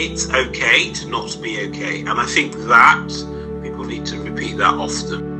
it's okay to not be okay. And I think that people need to repeat that often.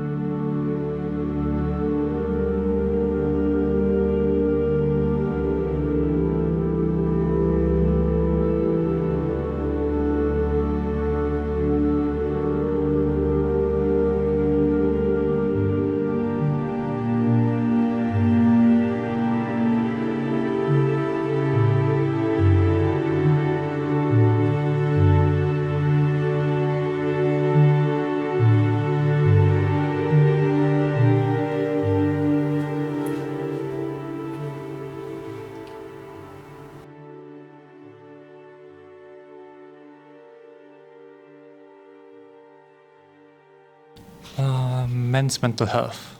Men's mental health.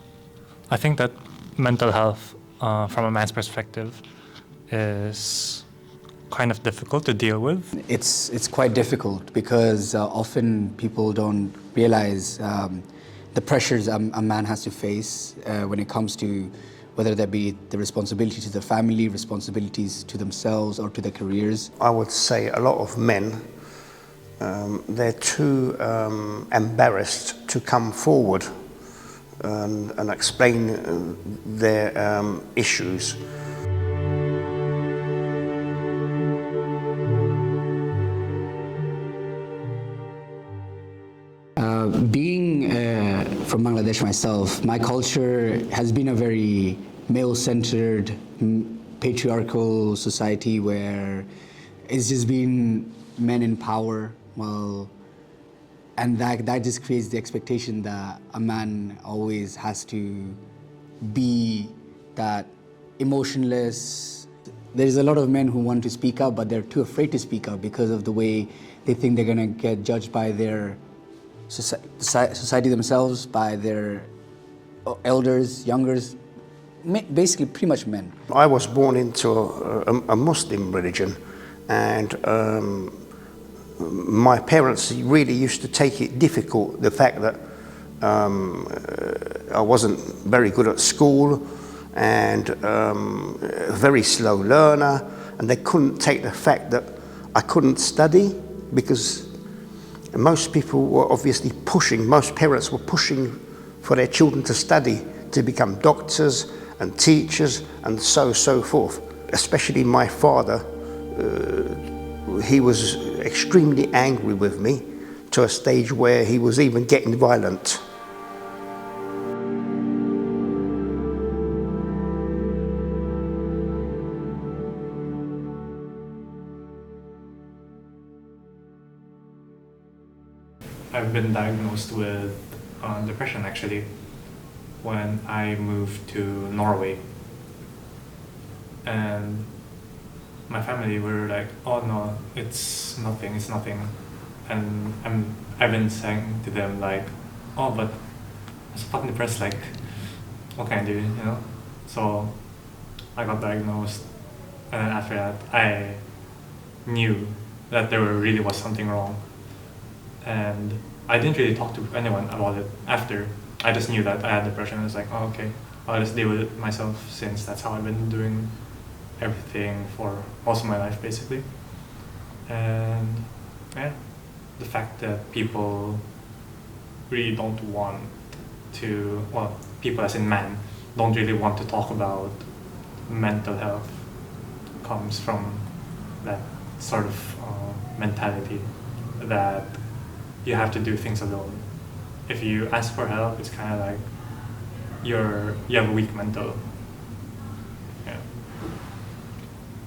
I think that mental health, from a man's perspective, is kind of difficult to deal with. It's quite difficult because often people don't realize the pressures a man has to face when it comes to whether that be the responsibility to the family, responsibilities to themselves or to their careers. I would say a lot of men, they're too embarrassed to come forward and explain their issues. Being from Bangladesh myself, my culture has been a very male-centered, patriarchal society where it's just been men in power, and that just creates the expectation that a man always has to be that emotionless. There's a lot of men who want to speak up, but they're too afraid to speak up because of the way they think they're gonna get judged by their society themselves, by their elders, youngers, basically pretty much men. I was born into a Muslim religion, and my parents really used to take it difficult, the fact that I wasn't very good at school and a very slow learner, and they couldn't take the fact that I couldn't study because most people were obviously pushing, most parents were pushing for their children to study, to become doctors and teachers and so forth. Especially my father, he was extremely angry with me to a stage where he was even getting violent. I've been diagnosed with depression actually when I moved to Norway, and my family were like, "Oh no, it's nothing, and I've been saying to them like, "Oh, but I'm so fucking depressed. Like, what can I do?" You know. So I got diagnosed, and then after that, I knew that there really was something wrong. And I didn't really talk to anyone about it after. I just knew that I had depression. I was like, oh, okay, I'll just deal with it myself, since that's how I've been doing everything for most of my life, basically. And yeah, the fact that people really don't want to, well, people as in men, don't really want to talk about mental health comes from that sort of mentality that you have to do things alone. If you ask for help, it's kind of like you have a weak mental. Yeah.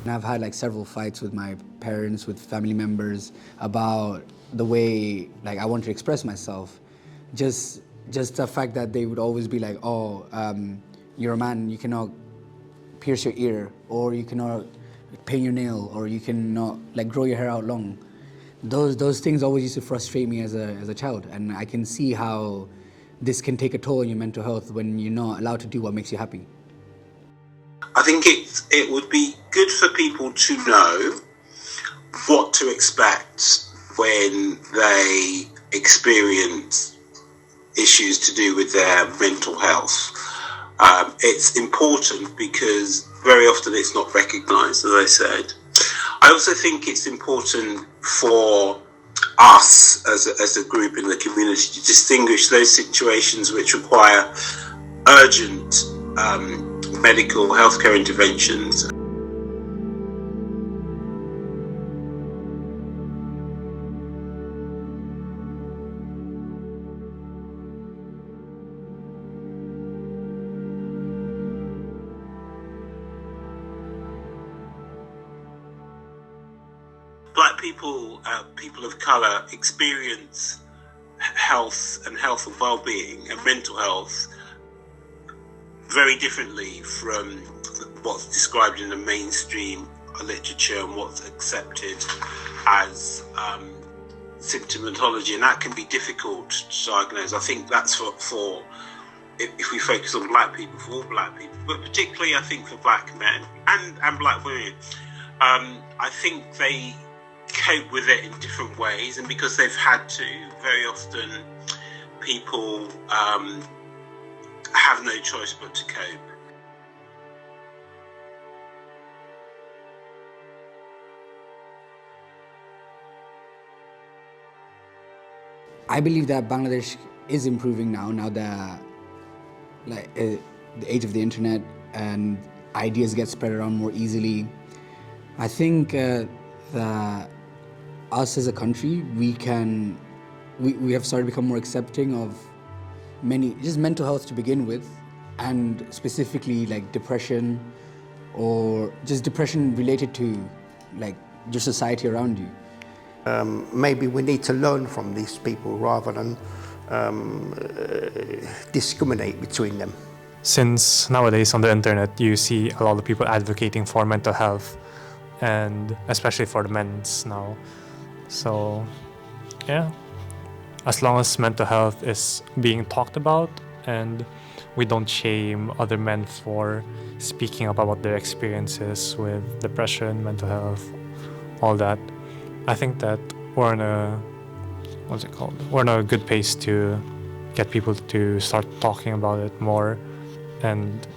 And I've had like several fights with my parents, with family members about the way like I want to express myself. Just the fact that they would always be like, "Oh, you're a man, you cannot pierce your ear, or you cannot paint your nail, or you cannot like grow your hair out long." Those things always used to frustrate me as a child, and I can see how this can take a toll on your mental health when you're not allowed to do what makes you happy. I think it would be good for people to know what to expect when they experience issues to do with their mental health. It's important because very often it's not recognised, as I said. I also think it's important for us as a group in the community to distinguish those situations which require urgent medical healthcare interventions. Black people, people of colour, experience health and health and well-being and mental health very differently from what's described in the mainstream literature and what's accepted as symptomatology, and that can be difficult to diagnose. I think that's for if we focus on black people, for all black people, but particularly I think for black men and black women, I think they cope with it in different ways, and because they've had to, very often people have no choice but to cope. I believe that Bangladesh is improving now that the age of the internet and ideas get spread around more easily. I think that us as a country, we have started to become more accepting of just mental health to begin with, and specifically like depression, or just depression related to like your society around you. Maybe we need to learn from these people rather than discriminate between them. Since nowadays on the internet you see a lot of people advocating for mental health, and especially for the men's now. So yeah, as long as mental health is being talked about and we don't shame other men for speaking up about their experiences with depression, mental health, all that, I think that we're in a good pace to get people to start talking about it more, and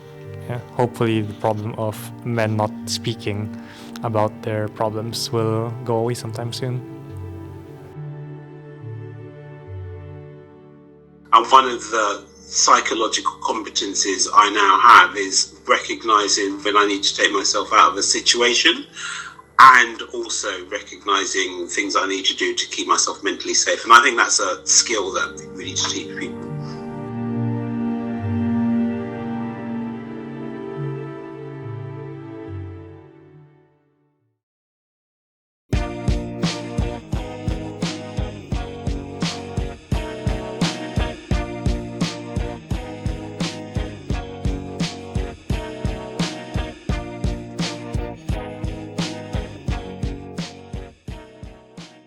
yeah, hopefully the problem of men not speaking about their problems will go away sometime soon. And one of the psychological competencies I now have is recognizing when I need to take myself out of a situation, and also recognizing things I need to do to keep myself mentally safe. And I think that's a skill that we need to teach people.